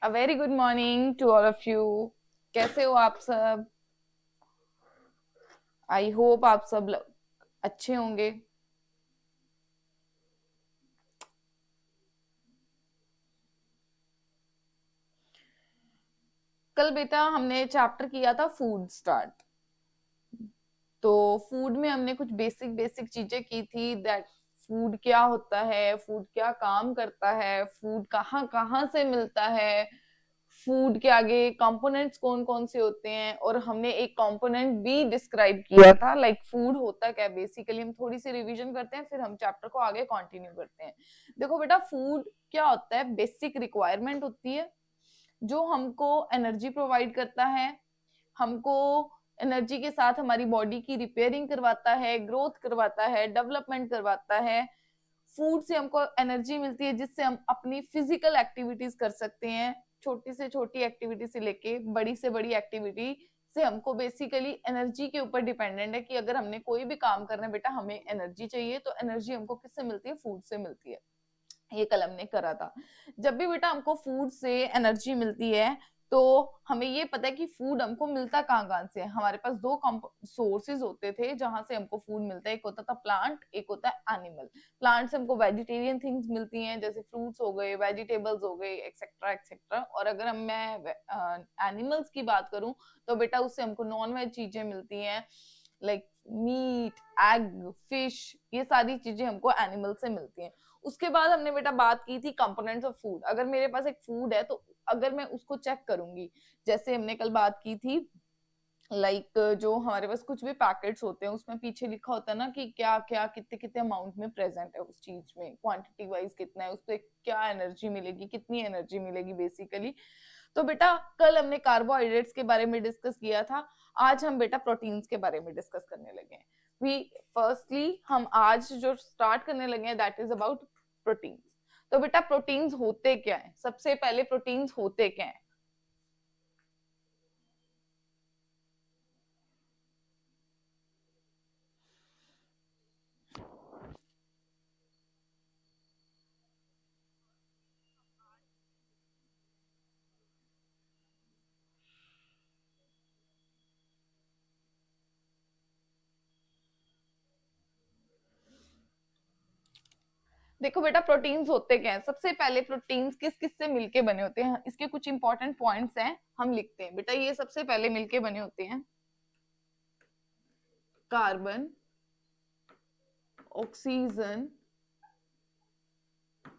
A very good morning to all of you. कैसे हो आप सब? आई होप आप सब अच्छे होंगे। कल बेटा हमने चैप्टर किया था फूड स्टार्ट। तो फूड में हमने कुछ बेसिक बेसिक चीजें की थी, दैट फूड क्या होता है, फूड क्या काम करता है, फूड कहाँ कहाँ से मिलता है, फूड के आगे कंपोनेंट्स कौन कौन से होते हैं, और हमने एक कंपोनेंट भी डिस्क्राइब किया था लाइक फूड होता क्या बेसिकली। हम थोड़ी सी रिवीजन करते हैं फिर हम चैप्टर को आगे कंटिन्यू करते हैं। देखो बेटा, फूड क्या होता है? बेसिक रिक्वायरमेंट होती है जो हमको एनर्जी प्रोवाइड करता है, हमको एनर्जी के साथ हमारी बॉडी की रिपेयरिंग करवाता है, ग्रोथ करवाता है, डेवलपमेंट करवाता है। फूड से हमको एनर्जी मिलती है जिससे हम अपनी फिजिकल एक्टिविटीज कर सकते हैं। छोटी से छोटी एक्टिविटी से लेके बड़ी से बड़ी एक्टिविटी से हमको बेसिकली एनर्जी के ऊपर डिपेंडेंट है कि अगर हमने कोई भी काम करना है बेटा, हमें एनर्जी चाहिए, तो एनर्जी हमको किससे मिलती है? फूड से मिलती है। ये कल हमने करा था। जब भी बेटा हमको फूड से एनर्जी मिलती है तो हमें ये पता है कि फूड हमको मिलता कहाँ कहाँ से है। हमारे पास दो सोर्सेज होते थे जहां से हमको फूड मिलता है, एक होता था प्लांट, एक होता है एनिमल। प्लांट से हमको वेजिटेरियन थिंग्स मिलती हैं जैसे फ्रूट्स हो गए, वेजिटेबल्स हो गए, एक्सेट्रा एक्सेट्रा। और अगर मैं एनिमल्स की बात करूं तो बेटा उससे हमको नॉन वेज चीजें मिलती हैं लाइक मीट, एग, फिश। ये सारी चीजें हमको एनिमल से मिलती हैं। उसके बाद हमने बेटा बात की थी कंपोनेंट्स ऑफ फूड। अगर मेरे पास एक फूड है तो अगर मैं उसको चेक करूंगी, जैसे हमने कल बात की थी लाइक जो हमारे पास कुछ भी पैकेट्स होते हैं उसमें पीछे लिखा होता है ना कि क्या क्या कितने कितने अमाउंट में प्रेजेंट है उस चीज में, क्वांटिटी वाइज कितना है, उससे क्या एनर्जी मिलेगी, कितनी एनर्जी मिलेगी बेसिकली। तो बेटा कल हमने कार्बोहाइड्रेट्स के बारे में डिस्कस किया था, आज हम बेटा प्रोटीन्स के बारे में डिस्कस करने लगे हैं। वी फर्स्टली हम आज जो स्टार्ट करने लगे हैं दैट इज अबाउट प्रोटीन्स। तो बेटा प्रोटीन्स होते क्या है? सबसे पहले प्रोटीन्स होते क्या है? देखो बेटा प्रोटीन्स होते क्या हैं। सबसे पहले प्रोटीन्स किस किस से मिलके बने होते हैं, इसके कुछ इंपॉर्टेंट पॉइंट्स हैं, हम लिखते हैं बेटा। ये सबसे पहले मिलके बने होते हैं कार्बन, ऑक्सीजन,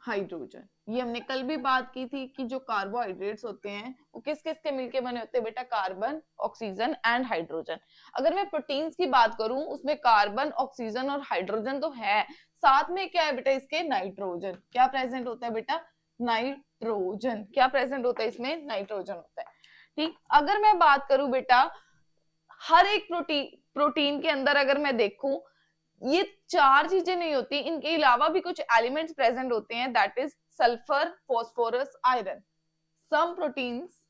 हाइड्रोजन। ये हमने कल भी बात की थी कि जो कार्बोहाइड्रेट्स होते हैं वो किस किस के मिलके बने होते हैं बेटा? Carbon, oxygen and hydrogen. अगर मैं प्रोटीन्स की बात करूं उसमें कार्बन, ऑक्सीजन और हाइड्रोजन तो है, साथ में क्या है बेटा इसके? नाइट्रोजन। क्या प्रेजेंट होता है बेटा? नाइट्रोजन। क्या प्रेजेंट होता है इसमें? नाइट्रोजन होता है। ठीक, अगर मैं बात करूं बेटा हर एक प्रोटीन के अंदर अगर मैं देखूं, ये चार चीजें नहीं होती, इनके अलावा भी कुछ एलिमेंट्स प्रेजेंट होते हैं, that is sulphur, phosphorus, iron. Some proteins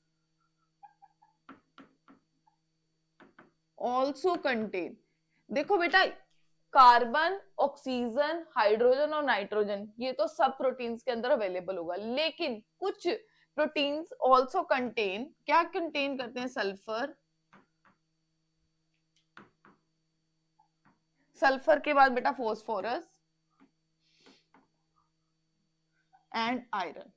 also contain, देखो बेटा कार्बन, ऑक्सीजन, हाइड्रोजन और नाइट्रोजन ये तो सब प्रोटीन्स के अंदर अवेलेबल होगा, लेकिन कुछ प्रोटीन्स ऑल्सो कंटेन, क्या कंटेन करते हैं? सल्फर, सल्फर के बाद बेटा फॉस्फोरस एंड आयरन।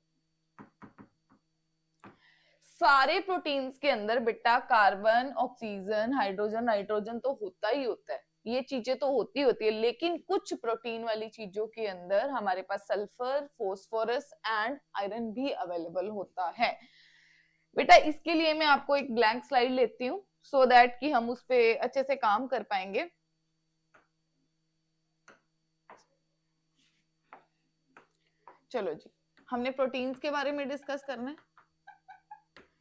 सारे प्रोटीन्स के अंदर बेटा कार्बन, ऑक्सीजन, हाइड्रोजन, नाइट्रोजन तो होता ही होता है, ये चीजें तो होती होती है, लेकिन कुछ प्रोटीन वाली चीजों के अंदर हमारे पास सल्फर, फॉस्फोरस एंड आयरन भी अवेलेबल होता है। बेटा इसके लिए मैं आपको एक ब्लैंक स्लाइड लेती हूँ सो दैट कि हम उस पर अच्छे से काम कर पाएंगे। चलो जी, हमने प्रोटीन्स के बारे में डिस्कस करना है,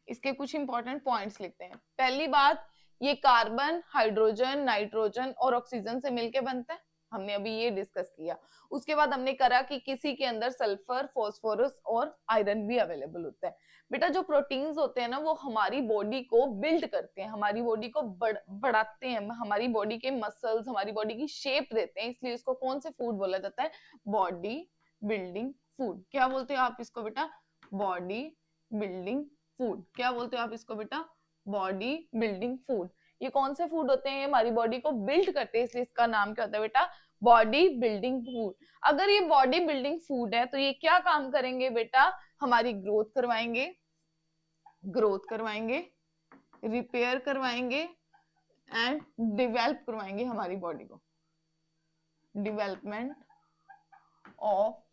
इसके कुछ इंपॉर्टेंट पॉइंट्स लिखते हैं। पहली बात, ये कार्बन, हाइड्रोजन, नाइट्रोजन और ऑक्सीजन से मिलके बनता है, हमने अभी ये डिस्कस किया। उसके बाद हमने करा कि किसी के अंदर सल्फर, फॉस्फोरस और आयरन भी अवेलेबल होता है। बेटा जो प्रोटीन्स होते हैं ना वो हमारी बॉडी को बिल्ड करते हैं, हमारी बॉडी को बढ़ाते हैं, हमारी बॉडी के मसल्स, हमारी बॉडी की शेप देते हैं, इसलिए इसको कौन से फूड बोला जाता है? Body building food. क्या बोलते हो आप इसको बेटा? Body building food. क्या बोलते हो आप इसको बेटा? Body building food. ये कौन से फूड होते हैं? ये हमारी बॉडी को बिल्ड करते हैं, इसलिए इसका नाम क्या होता है बेटा? Body building food. अगर ये बॉडी बिल्डिंग फूड है तो ये क्या काम करेंगे बेटा? हमारी ग्रोथ करवाएंगे, रिपेयर करवाएंगे एंड डेवलप करवाएंगे हमारी बॉडी को, डेवलपमेंट ऑफ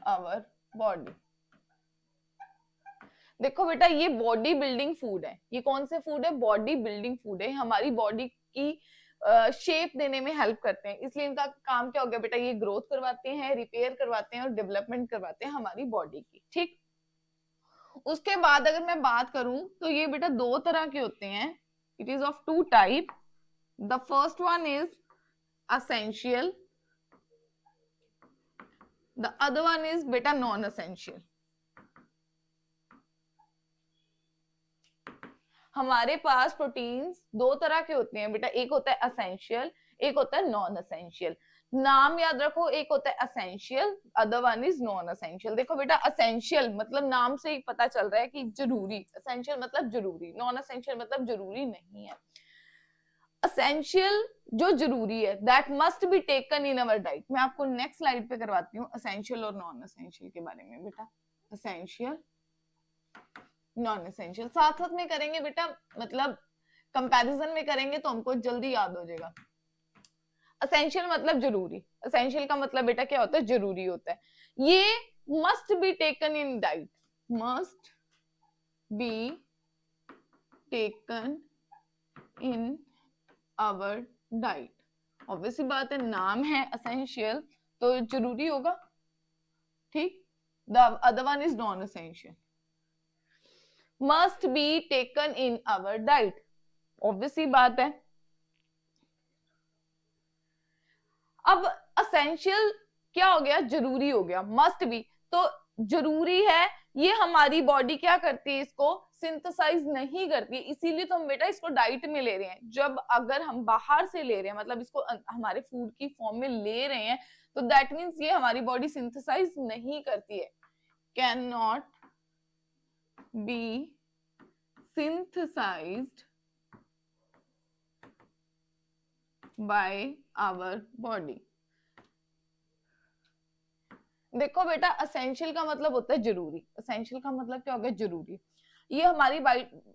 आवर बॉडी। देखो बेटा, ये बॉडी बिल्डिंग फूड है। ये कौन से फूड है? बॉडी बिल्डिंग फूड है। हमारी बॉडी की शेप देने में हेल्प करते हैं, इसलिए इनका काम क्या हो गया बेटा? ये ग्रोथ करवाते हैं, रिपेयर करवाते हैं और डेवलपमेंट करवाते हैं हमारी बॉडी की। ठीक, उसके बाद अगर मैं बात करूं तो ये बेटा दो तरह के होते हैं। It is of two type. The first one is essential, the other one is बेटा नॉन असेंशियल। हमारे पास प्रोटीन्स दो तरह के होते हैं बेटा, एक होता है असेंशियल, एक होता है नॉन असेंशियल। नाम याद रखो, एक होता है essential, other one is non essential. देखो बेटा, असेंशियल मतलब नाम से ही पता चल रहा है कि जरूरी, असेंशियल मतलब जरूरी, नॉन असेंशियल मतलब जरूरी नहीं है। असेंशियल जो जरूरी है, that must be taken in our diet. मैं आपको नेक्स्ट स्लाइड पे करवाती हूँ असेंशियल और नॉन असेंशियल के बारे में बेटा। असेंशियल, नॉन एसेंशियल साथ साथ में करेंगे बेटा, मतलब कंपैरिजन में करेंगे तो हमको जल्दी याद हो जाएगा। असेंशियल मतलब जरूरी, असेंशियल का मतलब बेटा क्या होता है? जरूरी होता है। ये must be taken in diet, must be taken in our diet. Obviously बात है, नाम है असेंशियल तो जरूरी होगा। ठीक, the other one is non essential, must be taken in our diet। Obviously बात है। अब असेंशियल क्या हो गया? जरूरी हो गया। मस्ट बी तो जरूरी है, ये हमारी बॉडी क्या करती है? इसको सिंथेसाइज नहीं करती, इसीलिए तो हम बेटा इसको डाइट में ले रहे हैं। जब अगर हम बाहर से ले रहे हैं, मतलब इसको हमारे फूड की फॉर्म में ले रहे हैं, तो दैट मीन्स ये हमारी बॉडी सिंथेसाइज नहीं करती है। Can not be synthesized by our body। देखो बेटा, असेंशियल का मतलब होता है जरूरी। असेंशियल का मतलब क्या हो गया? जरूरी। ये हमारी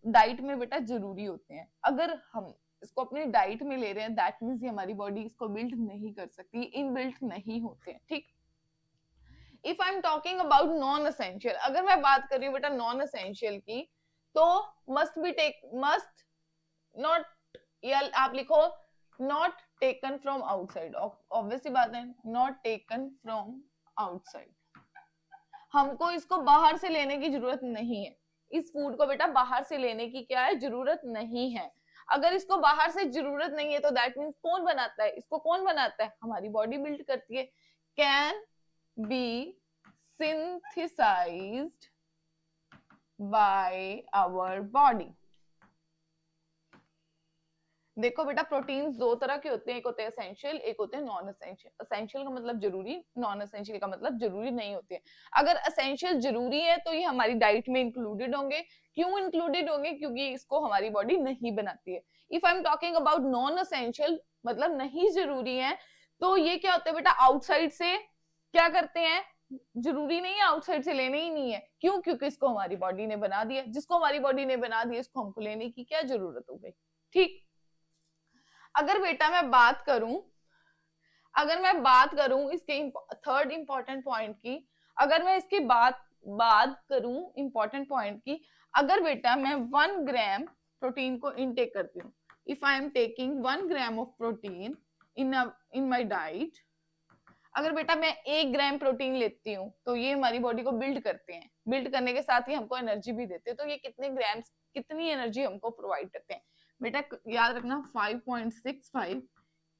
डाइट में बेटा जरूरी होते हैं। अगर हम इसको अपनी डाइट में ले रहे हैं, दैट मीन्स ये हमारी बॉडी इसको बिल्ड नहीं कर सकती, इनबिल्ट नहीं होते हैं। ठीक, if I am talking about non essential, अगर मैं बात कर रही हूँ बेटा नॉन असेंशियल की, तो must be take, must not, या आप लिखो not taken from outside. Obviously बात है, नॉट टेकन फ्रॉम आउटसाइड। हमको इसको बाहर से लेने की जरूरत नहीं है। इस फूड को बेटा बाहर से लेने की क्या है? जरूरत नहीं है। अगर इसको बाहर से जरूरत नहीं है तो दैट मीन्स कौन बनाता है इसको? कौन बनाता है? हमारी बॉडी बिल्ड करती है। Can be synthesized by our body। देखो बेटा, प्रोटीन्स दो तरह के होते हैं, एक होते हैं एसेंशियल, एक होते हैं नॉन एसेंशियल। एसेंशियल का मतलब जरूरी, नॉन एसेंशियल का मतलब जरूरी नहीं होते हैं। अगर एसेंशियल जरूरी है तो ये हमारी डाइट में इंक्लूडेड होंगे। क्यों इंक्लूडेड होंगे? क्योंकि इसको हमारी बॉडी नहीं बनाती है। If I am talking about non essential, मतलब नहीं जरूरी है, तो ये क्या होता है बेटा? आउटसाइड से क्या करते हैं? जरूरी नहीं है, आउटसाइड से लेने ही नहीं है। क्यों? क्योंकि इसको हमारी बॉडी ने बना दिया। जिसको हमारी बॉडी ने बना दिया, इसको हमको लेने की क्या जरूरत हो गई? ठीक, अगर बेटा मैं बात करूं, इसके थर्ड इंपॉर्टेंट पॉइंट की, अगर मैं इसकी बात करूं इंपॉर्टेंट पॉइंट की, अगर बेटा मैं 1 ग्राम प्रोटीन को इनटेक करती हूँ, if I am taking 1 gram of protein in my diet, अगर बेटा मैं 1 ग्राम प्रोटीन लेती हूँ तो ये हमारी बॉडी को बिल्ड करते हैं। बिल्ड करने के साथ ही हमको एनर्जी भी देते हैं। तो ये कितने ग्राम्स, कितनी एनर्जी हमको प्रोवाइड करते हैं? बेटा याद रखना, 5.65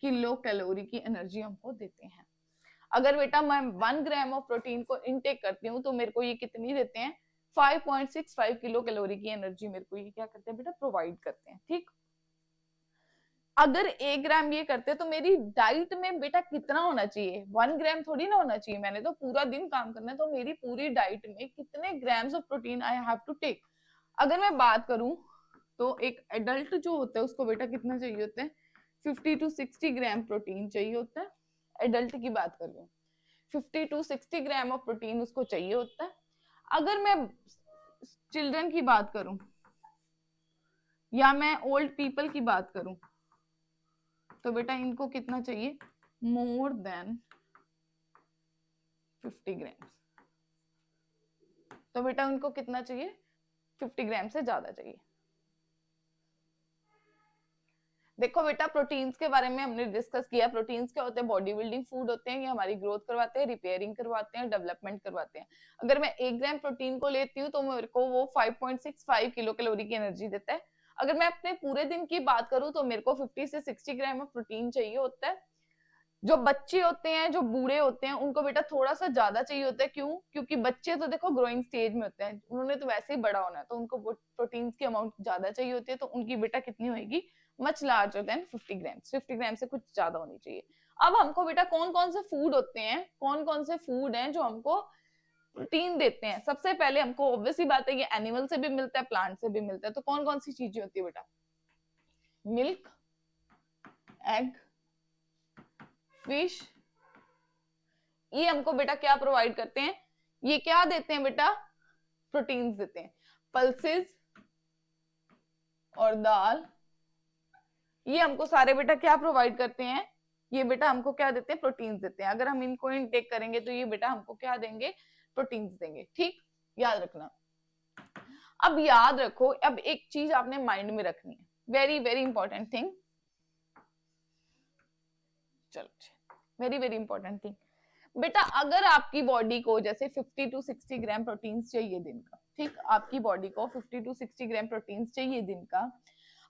किलो कैलोरी की एनर्जी हमको देते हैं। अगर बेटा मैं 1 ग्राम ऑफ प्रोटीन को इनटेक करती हूँ तो मेरे को ये कितनी देते हैं? 5.65 किलो कैलोरी की एनर्जी मेरे को ये क्या करते हैं बेटा? प्रोवाइड करते हैं। ठीक, अगर 1 ग्राम ये करते तो मेरी डाइट में बेटा कितना होना चाहिए, 1 ग्राम थोड़ी ना होना चाहिए, मैंने तो पूरा दिन काम करना है, तो मेरी पूरी डाइट में कितने grams of protein I have to take. अगर मैं बात करूं तो एक एडल्ट जो होता है उसको बेटा कितना चाहिए होता है, 50 to 60 ग्राम प्रोटीन चाहिए होता है। एडल्ट की बात कर रही हूँ, 50 to 60 ग्राम ऑफ प्रोटीन उसको चाहिए होता है। अगर मैं चिल्ड्रन की बात करूं या मैं ओल्ड पीपल की बात करूं तो बेटा इनको कितना चाहिए, मोर देन 50 ग्राम। तो बेटा उनको कितना चाहिए, 50 ग्राम से ज्यादा चाहिए। देखो बेटा प्रोटीन्स के बारे में हमने डिस्कस किया। प्रोटीन्स क्या होते हैं, बॉडी बिल्डिंग फूड होते हैं, ये हमारी ग्रोथ करवाते हैं, रिपेयरिंग करवाते हैं, डेवलपमेंट करवाते हैं। अगर मैं 1 ग्राम प्रोटीन को लेती हूँ तो मेरे को वो 5.65 किलो कैलोरी की एनर्जी देता है। अगर मैं अपने पूरे दिन की बात करूं तो मेरे को 50 से 60 ग्राम ऑफ प्रोटीन चाहिए होता है। जो बच्चे होते हैं, जो बूढ़े होते हैं, उनको बेटा थोड़ा सा ज्यादा चाहिए होता है। क्यों? क्योंकि बच्चे तो देखो ग्रोइंग स्टेज में होते हैं, उन्होंने तो वैसे ही बड़ा होना है, तो उनको प्रोटीन की अमाउंट ज्यादा चाहिए होती है, तो उनकी बेटा कितनी होगी, मच लार्जर देन 50 ग्राम। 50 ग्राम से कुछ ज्यादा होनी चाहिए। अब हमको बेटा कौन कौन से फूड होते हैं, कौन कौन से फूड हैं जो हमको प्रोटीन देते हैं। सबसे पहले हमको ऑब्वियसली बात है, ये एनिमल से भी मिलता है, प्लांट से भी मिलता है। तो कौन कौन सी चीजें होती है बेटा, मिल्क, एग, फिश, ये हमको बेटा क्या प्रोवाइड करते हैं, ये क्या देते हैं बेटा, प्रोटीन्स देते हैं। पल्सेस और दाल, ये हमको सारे बेटा क्या प्रोवाइड करते हैं, ये बेटा हमको क्या देते हैं, प्रोटीन्स देते हैं। अगर हम इनको इनटेक करेंगे तो ये बेटा हमको क्या देंगे, प्रोटीन्स देंगे। ठीक, याद रखना। अब याद रखो, अब एक चीज आपने माइंड में रखनी है, वेरी वेरी इंपॉर्टेंट थिंग। चलो, वेरी वेरी इंपॉर्टेंट थिंग बेटा, अगर आपकी बॉडी को जैसे 50 to 60 ग्राम प्रोटीन चाहिए दिन का, ठीक, आपकी बॉडी को 50 to 60 ग्राम प्रोटीन चाहिए दिन का,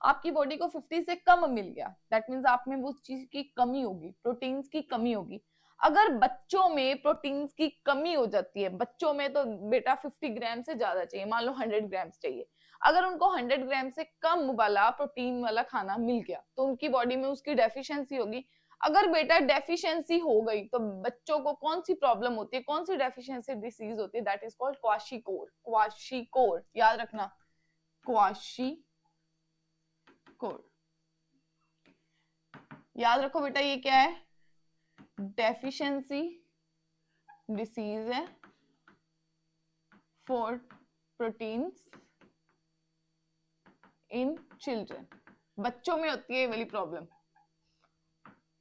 आपकी बॉडी को 50 से कम मिल गया, दैट मींस आप में वो चीज की कमी होगी, प्रोटीन्स की कमी होगी। अगर बच्चों में प्रोटीन्स की कमी हो जाती है, बच्चों में तो बेटा 50 ग्राम से ज्यादा चाहिए, मान लो 100 ग्राम चाहिए, अगर उनको 100 ग्राम से कम वाला प्रोटीन वाला खाना मिल गया तो उनकी बॉडी में उसकी डेफिशिएंसी होगी। अगर बेटा डेफिशिएंसी हो गई तो बच्चों को कौन सी प्रॉब्लम होती है, कौन सी डेफिशिएंसी डिसीज होती है, दैट इज कॉल्ड क्वाशीकोर। क्वाशीकोर याद रखना, क्वाशीकोर याद रखो बेटा, ये क्या है, डेफिशिएंसी डिसीज है फॉर प्रोटीन्स इन चिल्ड्रन। बच्चों में होती है ये वाली problem,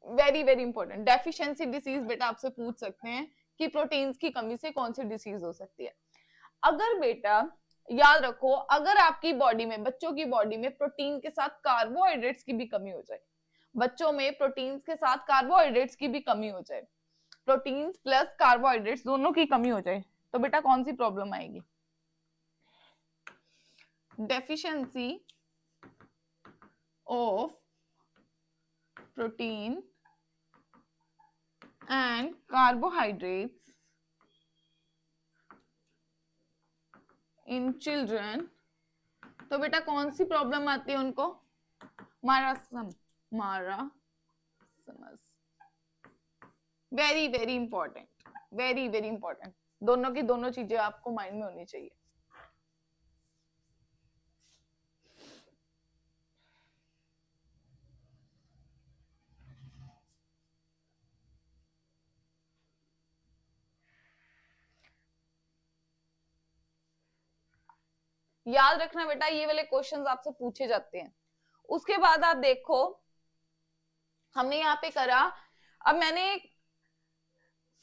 very very important. Deficiency disease बेटा आपसे पूछ सकते हैं कि प्रोटीन्स की कमी से कौन सी डिसीज हो सकती है। अगर बेटा याद रखो, अगर आपकी बॉडी में, बच्चों की बॉडी में प्रोटीन के साथ कार्बोहाइड्रेट्स की भी कमी हो जाए, बच्चों में प्रोटीन्स के साथ कार्बोहाइड्रेट्स की भी कमी हो जाए, प्रोटीन्स प्लस कार्बोहाइड्रेट्स दोनों की कमी हो जाए, तो बेटा कौन सी प्रॉब्लम आएगी, deficiency of protein and carbohydrates in children। तो बेटा कौन सी प्रॉब्लम आती है उनको, मारासमस। Very very important, very very important, दोनों की दोनों चीजें आपको माइंड में होनी चाहिए। याद रखना बेटा, ये वाले क्वेश्चंस आपसे पूछे जाते हैं। उसके बाद आप देखो, हमने यहाँ पे करा, अब मैंने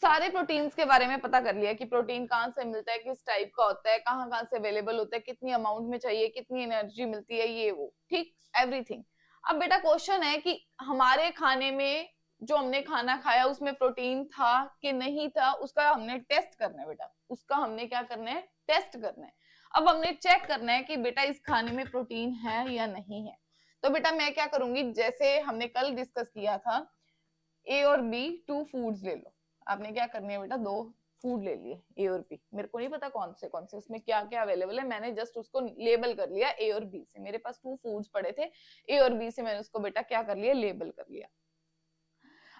सारे प्रोटीन्स के बारे में पता कर लिया कि प्रोटीन कहाँ से मिलता है, किस टाइप का होता है, कहाँ कहाँ से अवेलेबल होता है, कितनी अमाउंट में चाहिए, कितनी एनर्जी मिलती है, ये वो, ठीक, एवरीथिंग। अब बेटा क्वेश्चन है कि हमारे खाने में जो हमने खाना खाया उसमें प्रोटीन था कि नहीं था, उसका हमने टेस्ट करना है बेटा, उसका हमने क्या करना है, टेस्ट करना है। अब हमने चेक करना है कि बेटा इस खाने में प्रोटीन है या नहीं है। तो बेटा मैं क्या करूंगी, जैसे हमने कल डिस्कस किया था, ए और बी 2 फूड्स ले लो। आपने क्या करनी है बेटा, 2 फूड ले लिए ए और बी, मेरे को नहीं पता कौन से उसमें क्या क्या अवेलेबल है, मैंने जस्ट उसको लेबल कर लिया ए और बी से। मेरे पास 2 फूड्स पड़े थे ए और बी से, मैंने उसको बेटा क्या कर लिया, लेबल कर लिया।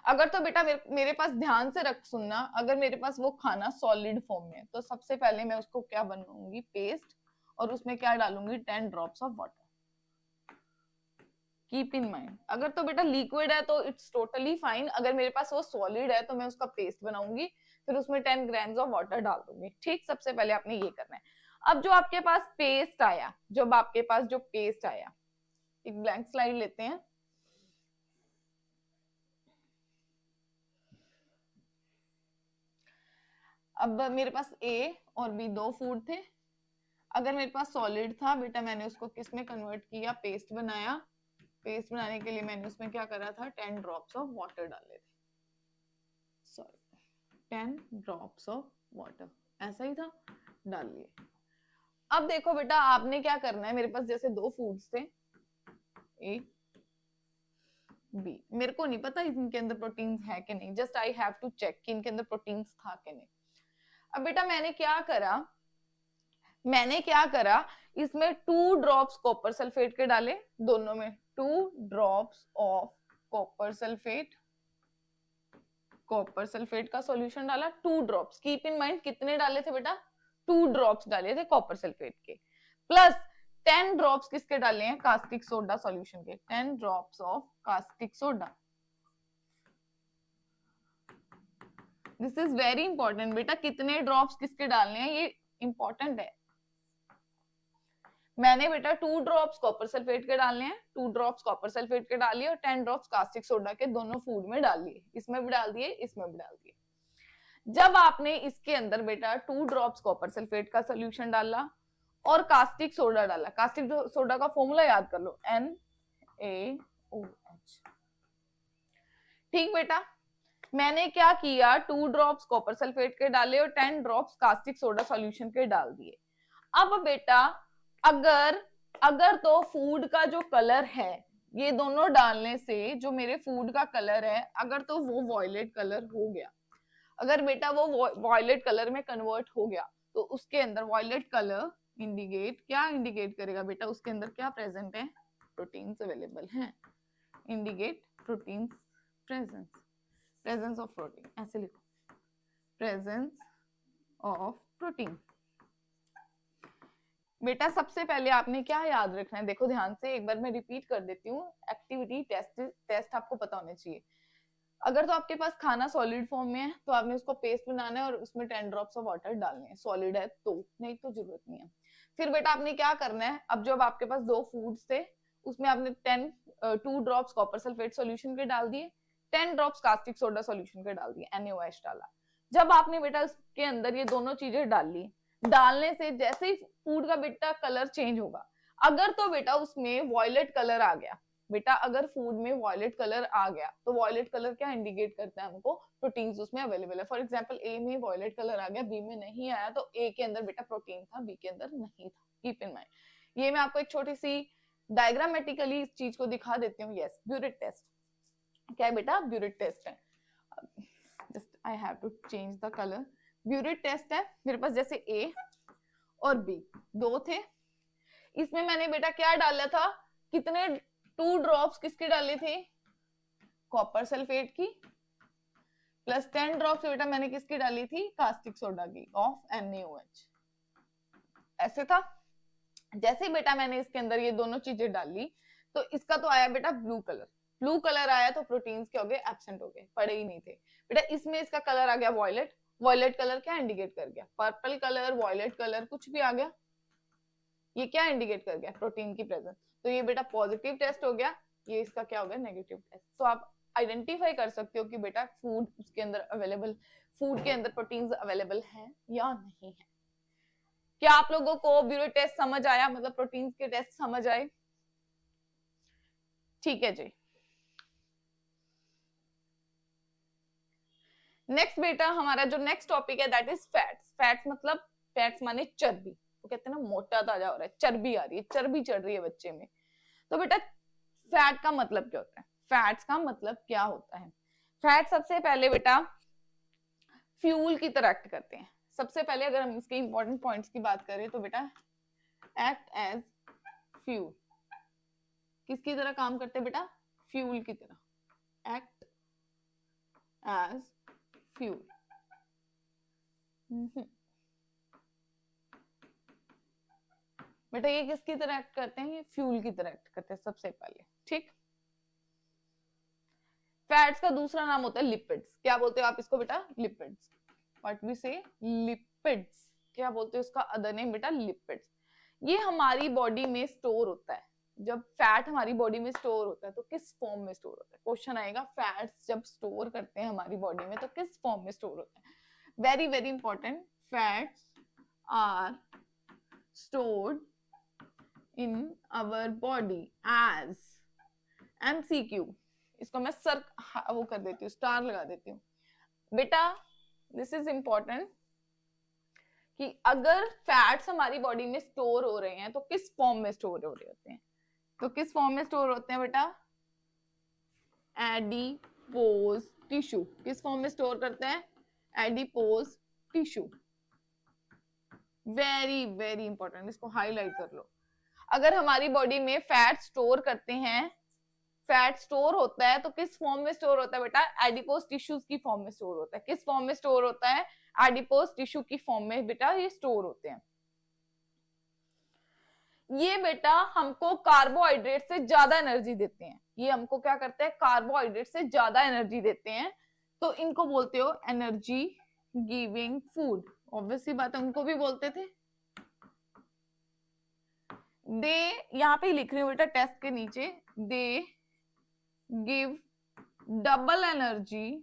अगर तो बेटा मेरे पास ध्यान से रख सुनना, अगर मेरे पास वो खाना सॉलिड फॉर्म में है तो सबसे पहले मैं उसको क्या बनाऊंगी, पेस्ट, और उसमें क्या डालूंगी, 10 drops of water. Keep in mind, अगर तो बेटा लिक्विड है तो इट्स टोटली फाइन, अगर मेरे पास वो सॉलिड है तो मैं उसका पेस्ट बनाऊंगी, फिर उसमें 10 ग्राम्स ऑफ वाटर डाल दूंगी। ठीक, सबसे पहले आपने ये करना है। अब जो आपके पास पेस्ट आया, जब आपके पास जो पेस्ट आया, एक ब्लैंक स्लाइड लेते हैं। अब मेरे पास ए और बी 2 फूड थे। अगर मेरे पास सॉलिड था बेटा, मैंने उसको किस में कन्वर्ट किया, पेस्ट बनाया। पेस्ट बनाने के लिए मैंने उसमें क्या करा था, 10 ड्रॉप्स ऑफ वाटर डाले थे, सॉरी 10 ड्रॉप्स ऑफ वाटर, ऐसा ही था, डाल लिए। अब देखो बेटा, आपने क्या करना है, मेरे पास जैसे 2 फूड्स थे ए बी, मेरे को नहीं पता इनके अंदर प्रोटीन्स है कि नहीं, just I have to check कि इनके अंदर प्रोटीन्स था कि नहीं। अब बेटा मैंने क्या करा, इसमें 2 ड्रॉप्स कॉपर सल्फेट के डाले, दोनों में 2 ड्रॉप्स ऑफ कॉपर सल्फेट का सॉल्यूशन डाला, 2 ड्रॉप्स। कीप इन माइंड कितने डाले थे बेटा, 2 ड्रॉप्स डाले थे कॉपर सल्फेट के, प्लस 10 ड्रॉप्स किसके डाले हैं, कास्टिक सोडा सॉल्यूशन के, 10 drops of caustic soda. This is very important बेटा, कितने ड्रॉप्स किसके डालने हैं ये इंपॉर्टेंट है। मैंने बेटा 2 ड्रॉप्स कॉपर सल्फेट के डालने हैं, 2 ड्रॉप्स कॉपर सल्फेट के डालिए और 10 ड्रॉप्स कास्टिक सोडा के दोनों फूड में डाल दिए, इसमें भी डाल दिए, इसमें भी डाल दिए। जब आपने इसके अंदर बेटा 2 ड्रॉप्स कॉपर सल्फेट का सोल्यूशन डाला और कास्टिक सोडा डाला, कास्टिक सोडा का फॉर्मूला याद कर लो, NaOH। ठीक बेटा, मैंने क्या किया, 2 ड्रॉप्स कॉपर सल्फेट के डाले और 10 ड्रॉप्स कास्टिक सोडा सॉल्यूशन के डाल दिए। अब बेटा अगर तो फूड का जो कलर है, ये दोनों डालने से जो मेरे फूड का कलर है, अगर तो वो वॉयलेट कलर हो गया, अगर बेटा वो वॉयलेट कलर में कन्वर्ट हो गया, तो उसके अंदर वॉयलेट कलर इंडिकेट करेगा बेटा, उसके अंदर क्या प्रेजेंट है, प्रोटीन्स अवेलेबल हैं, indicate proteins presence of protein, ऐसे लिखो, प्रेजेंस ऑफ प्रोटीन। बेटा सबसे पहले आपने क्या याद रखना है, देखो ध्यान से, एक बार मैं रिपीट कर देती हूँ, एक्टिविटी टेस्ट आपको पता होने चाहिए। अगर तो आपके पास खाना सॉलिड फॉर्म में है तो आपने उसको पेस्ट बनाना है और उसमें 10 ड्रॉप्स ऑफ वाटर डालने हैं, सॉलिड है तो, नहीं तो जरूरत नहीं है। फिर बेटा आपने क्या करना है, अब जब आपके पास 2 फूड्स थे उसमें आपने 2 ड्रॉप्स कॉपर सल्फेट सॉल्यूशन के डाल दिए, 10 ड्रॉप्स कास्टिक सोडा सॉल्यूशन के डाल दिए, NaOH डाला। जब आपने बेटा उसके अंदर ये दोनों चीजें डाल ली, डालने से जैसे ही फूड का बेटा कलर चेंज होगा, अगर तो बेटा उसमें वॉयलेट कलर आ गया, बेटा अगर फूड में वॉयलेट कलर आ गया तो वॉयलेट कलर क्या इंडिकेट करता है हमको, प्रोटीन्स उसमें अवेलेबल है। फॉर एग्जांपल ए में वॉयलेट कलर आ गया, बी में नहीं आया, तो ए के अंदर बेटा प्रोटीन था, बी के अंदर नहीं था। Keep in mind. ये मैं आपको एक छोटी सी डायग्रामेटिकली इस चीज को दिखा देती हूँ। यस, ब्यूरेट टेस्ट क्या है बेटा, ब्यूरेट टेस्ट है, just I have to change the colour. Burette test है, मेरे पास जैसे ए और बी 2 थे, इसमें मैंने बेटा क्या डाला था, कितने 2 ड्रॉप्स किसकी डाली थी, कॉपर सल्फेट की, प्लस 10 ड्रॉप्स बेटा मैंने किसकी डाली थी, कास्टिक सोडा की, ऑफ NaOH। ऐसे था। जैसे बेटा मैंने इसके अंदर ये दोनों चीजें डाली तो इसका तो आया बेटा ब्लू कलर आया, तो प्रोटीन्स क्या हो गए, एब्सेंट हो गए, पड़े ही नहीं थे बेटा। इसमें इसका कलर आ गया वॉयलेट कलर क्या इंडिकेट कर गया, पर्पल कलर, वॉयलेट कलर, कुछ भी आ गया, ये क्या इंडिकेट कर गया, प्रोटीन की प्रेजेंस। तो ये बेटा पॉजिटिव टेस्ट हो गया, ये इसका क्या हो गया, नेगेटिव टेस्ट। तो आप आइडेंटिफाई कर सकते हो कि बेटा फूड उसके अंदर अवेलेबल, फूड के अंदर प्रोटीन्स अवेलेबल हैं या नहीं है। क्या आप लोगों को ब्यूरेट टेस्ट समझ आया, मतलब प्रोटीन्स के टेस्ट समझ आए? ठीक है जी। नेक्स्ट बेटा हमारा जो नेक्स्ट टॉपिक है दैट इज फैट्स। फैट्स मतलब, फैट्स माने चर्बी, वो कहते हैं ना मोटा ताजा हो रहा है, चर्बी आ रही है, चर्बी चढ़ रही है बच्चे में। तो बेटा फैट का मतलब क्या होता है, फैट्स का मतलब क्या होता है। फैट सबसे पहले बेटा, फ्यूल की तरह एक्ट करते हैं। सबसे पहले अगर हम इसके इंपॉर्टेंट पॉइंट्स की बात करें तो बेटा एक्ट एज फ्यूल, किसकी तरह काम करते हैं बेटा? फ्यूल की तरह, एक्ट एज फ्यूल। बेटा ये किसकी तरह एक्ट करते हैं? ये फ्यूल की तरह एक्ट करते हैं सबसे पहले, ठीक। फैट्स का दूसरा नाम होता है लिपिड्स। क्या बोलते हो आप इसको बेटा? लिपिड्स। व्हाट वी से? लिपिड्स। क्या बोलते हो उसका अदर नेम बेटा? लिपिड्स। ये हमारी बॉडी में स्टोर होता है। जब फैट हमारी बॉडी में स्टोर होता है तो किस फॉर्म में स्टोर होता है? क्वेश्चन आएगा, फैट्स जब स्टोर करते हैं हमारी बॉडी में तो किस फॉर्म में स्टोर होता है? Very very important, fats are stored in our body as MCQ। इसको मैं सर वो कर देती हूँ, स्टार लगा देती हूँ बेटा। दिस इज इंपॉर्टेंट कि अगर फैट्स हमारी बॉडी में स्टोर हो रहे हैं तो किस फॉर्म में स्टोर हो रहे होते हैं? तो किस फॉर्म में स्टोर होते हैं बेटा? Adipose tissue. किस फॉर्म में स्टोर करते हैं? Adipose tissue. Very very important, इसको हाईलाइट कर लो। अगर हमारी बॉडी में फैट स्टोर करते हैं, फैट स्टोर होता है तो किस फॉर्म में स्टोर होता है बेटा? एडिपोज टिश्यूज की फॉर्म में स्टोर होता है। किस फॉर्म में स्टोर होता है? एडिपोज टिश्यू की फॉर्म में बेटा ये स्टोर होते हैं। ये बेटा हमको कार्बोहाइड्रेट से ज्यादा एनर्जी देते हैं। ये हमको क्या करते हैं? कार्बोहाइड्रेट से ज्यादा एनर्जी देते हैं, तो इनको बोलते हो एनर्जी गिविंग फूड। ऑब्वियसली बात है, उनको भी बोलते थे। दे, यहां पे लिख रही हूँ बेटा टेस्ट के नीचे, they give double energy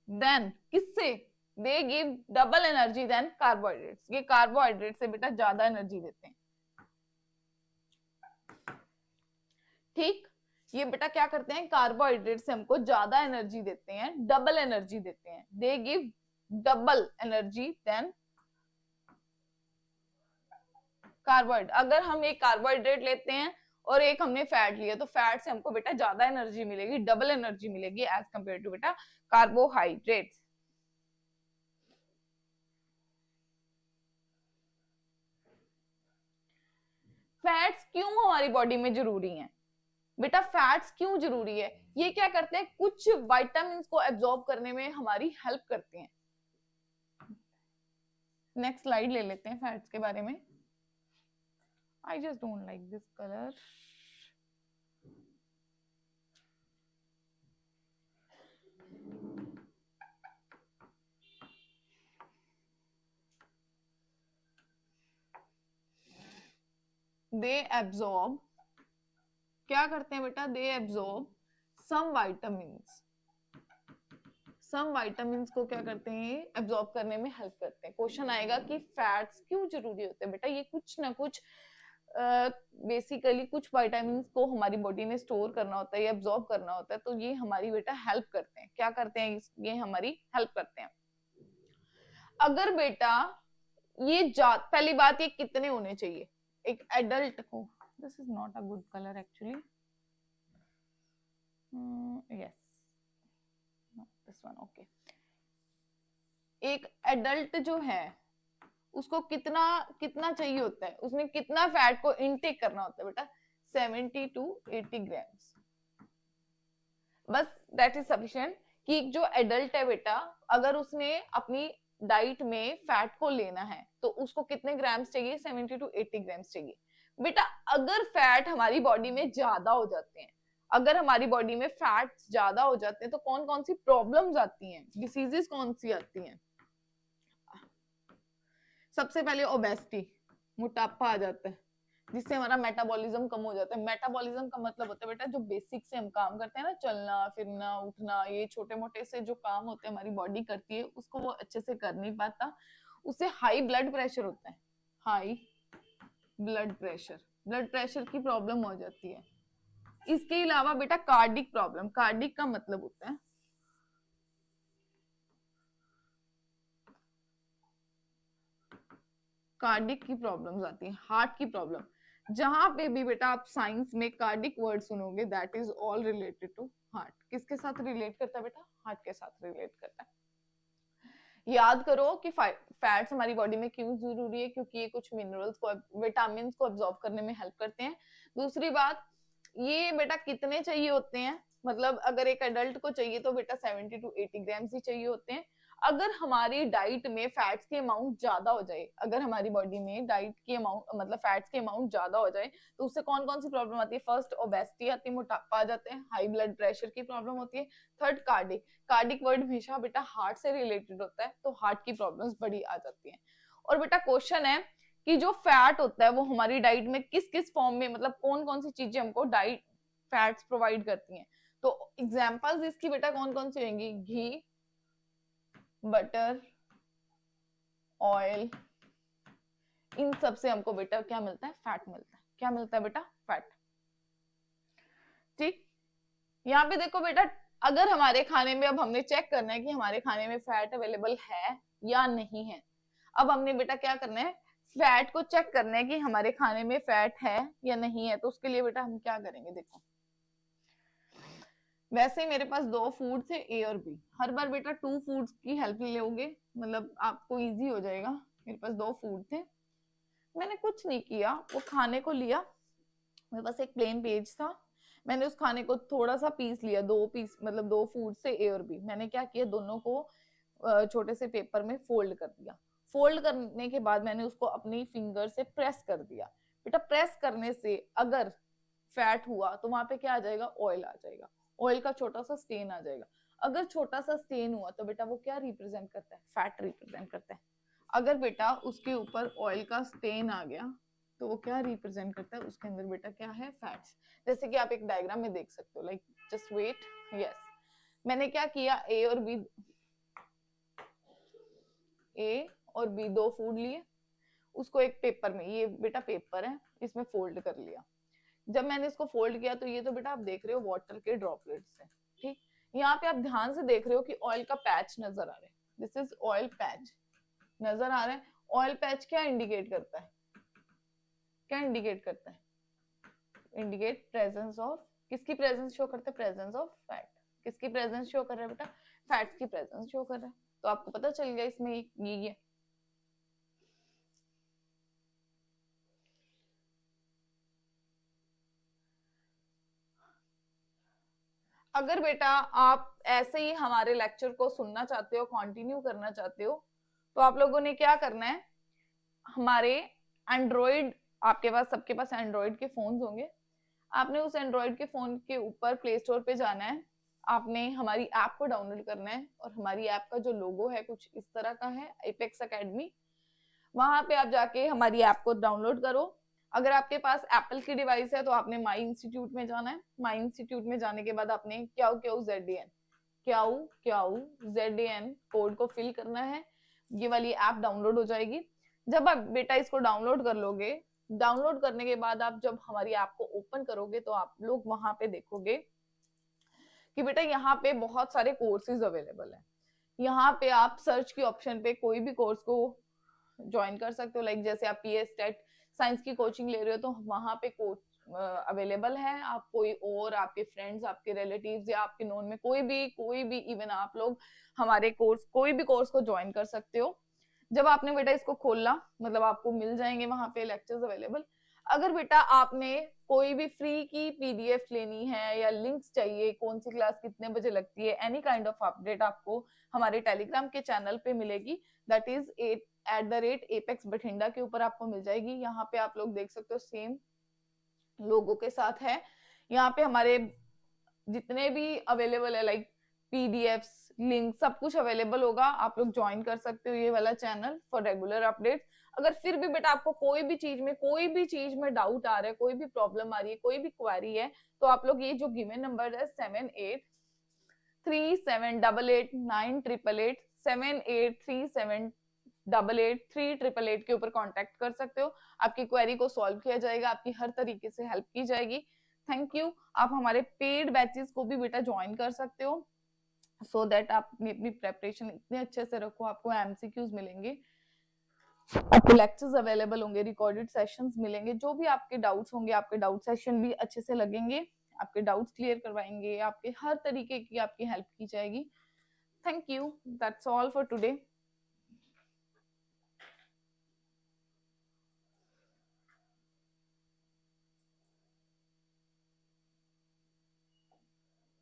than किससे? They give double energy than carbohydrates. ये कार्बोहाइड्रेट से बेटा ज्यादा एनर्जी देते हैं, ठीक। ये बेटा क्या करते हैं? कार्बोहाइड्रेट से हमको ज्यादा एनर्जी देते हैं, डबल एनर्जी देते हैं। They give double energy than carbohydrate. अगर हम एक कार्बोहाइड्रेट लेते हैं और एक हमने फैट लिया तो फैट से हमको बेटा ज्यादा एनर्जी मिलेगी, डबल एनर्जी मिलेगी एज कंपेयर टू बेटा कार्बोहाइड्रेट्स। फैट्स क्यों हमारी बॉडी में जरूरी हैं? बेटा फैट्स क्यों जरूरी है? ये क्या करते हैं? कुछ विटामिन्स को एब्जॉर्ब करने में हमारी हेल्प करते हैं। नेक्स्ट स्लाइड ले लेते हैं फैट्स के बारे में। I just don't like this color. They absorb, क्या करते हैं बेटा? They absorb some vitamins. Some vitamins को क्या करते हैं? एब्जॉर्ब करने में हेल्प करते हैं। क्वेश्चन आएगा कि फैट्स क्यों जरूरी होते हैं? बेटा ये कुछ ना कुछ बेसिकली कुछ विटामिन्स को हमारी बॉडी में स्टोर करना होता है, एब्जॉर्ब करना होता है, तो ये हमारी बेटा हेल्प करते हैं। क्या करते हैं? ये हमारी हेल्प करते हैं। अगर बेटा ये पहली बात, ये कितने होने चाहिए एक एडल्ट को? This is not a good colour actually, yes this one, okay. एक एडल्ट जो है उसको कितना कितना चाहिए होता है? उसने कितना फैट को इनटेक करना होता है बेटा? 70 to 80 ग्राम्स, बस दैट इज सफिशिएंट। कि जो एडल्ट है बेटा, अगर उसने अपनी डाइट में फैट को लेना है तो उसको कितने ग्राम्स चाहिए? 70 to 80 ग्राम्स चाहिए। बेटा अगर फैट हमारी बॉडी में ज्यादा हो जाते हैं, अगर हमारी बॉडी में फैट ज्यादा हो जाते हैं तो कौन कौन सी प्रॉब्लम्स आती हैं, डिसीजेस कौन सी आती हैं? सबसे पहले ओबेसिटी, मोटापा आ जाता है, जिससे हमारा मेटाबॉलिज्म कम हो जाता है। मेटाबॉलिज्म का मतलब होता है बेटा जो बेसिक से हम काम करते हैं ना, चलना फिरना उठना, ये छोटे मोटे से जो काम होते हैं हमारी बॉडी करती है, उसको वो अच्छे से कर नहीं पाता। उससे हाई ब्लड प्रेशर होता है, हाई ब्लड प्रेशर की प्रॉब्लम हो जाती है। इसके अलावा बेटा कार्डिक प्रॉब्लम, कार्डिक का मतलब होता है कार्डिक की प्रॉब्लम्स आती है, हार्ट की प्रॉब्लम। जहां पे भी बेटा आप साइंस में कार्डिक वर्ड सुनोगे that is all related to heart. किसके साथ रिलेट करता है बेटा? हार्ट के साथ रिलेट करता है। याद करो कि फैट्स हमारी बॉडी में क्यों जरूरी है, क्योंकि ये कुछ मिनरल्स को, विटामिन को अब्सॉर्ब करने में हेल्प करते हैं। दूसरी बात, ये बेटा कितने चाहिए होते हैं, मतलब अगर एक एडल्ट को चाहिए तो बेटा 70 to 80 ग्राम्स ही चाहिए होते हैं। अगर हमारी डाइट में फैट्स की अमाउंट ज्यादा हो जाए, अगर हमारी बॉडी में डाइट की अमाउंट मतलब फैट्स की अमाउंट ज्यादा हो जाए, तो उससे कौन कौन सी प्रॉब्लम आती है? फर्स्ट ओबेसिटी आती है, मोटापा आ जाते हैं, हाई ब्लड प्रेशर की प्रॉब्लम होती है। थर्ड कार्डिक, कार्डिक वर्ड हमेशा बेटा हार्ट से रिलेटेड होता है, तो हार्ट की प्रॉब्लम्स बड़ी आ जाती हैं। और बेटा क्वेश्चन है कि जो फैट होता है वो हमारी डाइट में किस किस फॉर्म में, मतलब कौन कौन सी चीजें हमको डाइट फैट्स प्रोवाइड करती हैं। तो एग्जांपल्स इसकी बेटा कौन कौन सी होंगी? घी, बटर, ऑयल, इन सब से हमको बेटा क्या मिलता है? फैट मिलता है। क्या मिलता है बेटा? फैट। ठीक, यहाँ पे देखो बेटा, अगर हमारे खाने में, अब हमने चेक करना है कि हमारे खाने में फैट अवेलेबल है या नहीं है। अब हमने बेटा क्या करना है? फैट को चेक करना है कि हमारे खाने में फैट है या नहीं है। तो उसके लिए बेटा हम क्या करेंगे? देखो, वैसे ही मेरे पास दो फूड थे, ए और बी। हर बार बेटा टू फूड्स की हेल्प लोगे, मतलब आपको इजी हो जाएगा। मेरे पास दो फूड थे, मैंने कुछ नहीं किया, वो खाने को लिया, मेरे पास एक प्लेन पेज था, मैंने उस खाने को थोड़ा सा पीस लिया, दो पीस, मतलब दो फूड से ए और बी। मैंने क्या किया? दोनों को छोटे से पेपर में फोल्ड कर दिया। फोल्ड करने के बाद मैंने उसको अपनी फिंगर से प्रेस कर दिया। बेटा प्रेस करने से अगर फैट हुआ तो वहां पे क्या आ जाएगा? ऑयल आ जाएगा। ऑयल का छोटा सा स्टेन आ जाएगा। अगर छोटा सा स्टेन हुआ तो बेटा वो क्या रिप्रेजेंट करता है? फैट रिप्रेजेंट करता है। अगर बेटा उसके ऊपर ऑयल का स्टेन आ गया तो वो क्या रिप्रेजेंट करता है? उसके अंदर बेटा क्या है? फैट्स। जैसे कि आप एक डायग्राम में देख सकते हो, लाइक जस्ट वेट। यस, मैंने क्या किया? ए और बी दो फूड लिए, उसको एक पेपर में, ये बेटा पेपर है, इसमें फोल्ड कर लिया। जब मैंने इसको फोल्ड किया तो ये तो बेटा आप देख रहे हो वाटर के ड्रॉपलेट्स है। ठीक, यहाँ पे आप ध्यान से देख रहे हो कि ऑयल का पैच नजर आ रहा है। दिस इज ऑयल पैच नजर आ रहा है। ऑयल पैच क्या इंडिकेट करता है? क्या इंडिकेट करता है? इंडिकेट प्रेजेंस ऑफ, किसकी प्रेजेंस शो करता है? Presence of fat. किसकी प्रेजेंस शो कर रहा है बेटा? फैट्स की प्रेजेंस शो कर रहा है। तो आपको पता चल गया इसमें ये अगर बेटा आप ऐसे ही हमारे लेक्चर को सुनना चाहते हो, कंटिन्यू करना चाहते हो, तो आप लोगों ने क्या करना है? हमारे एंड्रॉइड, आपके पास, सबके पास एंड्रॉइड के फोन होंगे, आपने उस एंड्रॉइड के फोन के ऊपर प्ले स्टोर पे जाना है, आपने हमारी ऐप को डाउनलोड करना है, और हमारी ऐप का जो लोगो है कुछ इस तरह का है, एपेक्स एकेडमी। वहां पे आप जाके हमारी ऐप को डाउनलोड करो। अगर आपके पास एप्पल की डिवाइस है तो आपने माई इंस्टीट्यूट में जाना है। माई इंस्टीट्यूट में जाने के बाद आपने क्याऊ क्याऊ जेडीएन, क्याऊ क्याऊ जेडीएन कोड को फिल करना है। ये वाली ऐप डाउनलोड हो जाएगी। जब आप बेटा इसको डाउनलोड कर लोगे, डाउनलोड करने के बाद आप जब हमारी ऐप को ओपन करोगे तो आप लोग वहां पे देखोगे कि बेटा यहाँ पे बहुत सारे कोर्सेज अवेलेबल है। यहाँ पे आप सर्च की ऑप्शन पे कोई भी कोर्स को ज्वाइन कर सकते हो। लाइक जैसे आप पीएस टेट साइंस की कोचिंग ले रहे हो तो वहां पे कोच अवेलेबल है। आप कोई और, आपके फ्रेंड्स, आपके रिलेटिव्स या आपके नोन में कोई भी इवन आप लोग हमारे कोर्स, कोई भी कोर्स को ज्वाइन कर सकते हो। जब आपने बेटा इसको खोला, मतलब आपको मिल जाएंगे वहां पे लेक्चर्स अवेलेबल। अगर बेटा आपने कोई भी फ्री की पीडीएफ लेनी है या लिंक्स चाहिए, कौन सी क्लास कितने बजे लगती है, एनी काइंड ऑफ अपडेट आपको हमारे टेलीग्राम के चैनल पे मिलेगी। दैट इज @apex बठिंडा के ऊपर आपको मिल जाएगी। यहाँ पे आप लोग देख सकते हो सेम लोगों के साथ है। यहाँ पे हमारे जितने भी अवेलेबल है, लाइक पीडीएफ्स, लिंक, सब कुछ अवेलेबल होगा। आप लोग ज्वाइन कर सकते हो ये वाला चैनल फॉर रेगुलर अपडेट्स। अगर फिर भी बेटा आपको कोई भी चीज में डाउट आ रहा है, कोई भी प्रॉब्लम आ रही है, कोई भी क्वेरी है, तो आप लोग ये जो गिवन नंबर है 7837888988 7837883888 के ऊपर कांटेक्ट कर सकते हो। आपकी क्वेरी को सॉल्व किया जाएगा, आपकी हर तरीके से हेल्प की जाएगी। Thank you. आप हमारे पेड बैचेस को भी बेटा ज्वाइन कर सकते हो, सो दैट आप अपनी प्रेपरेशन इतने अच्छे से रखो, आपको एमसीक्यूज मिलेंगे। आपको लेक्चर्स अवेलेबल होंगे, रिकॉर्डेड सेशंस मिलेंगे, जो भी आपके डाउट्स होंगे, आपके डाउट सेशन भी अच्छे से लगेंगे, आपके डाउट्स क्लियर करवाएंगे, आपके हर तरीके की आपकी हेल्प की जाएगी। Thank you, that's all for today.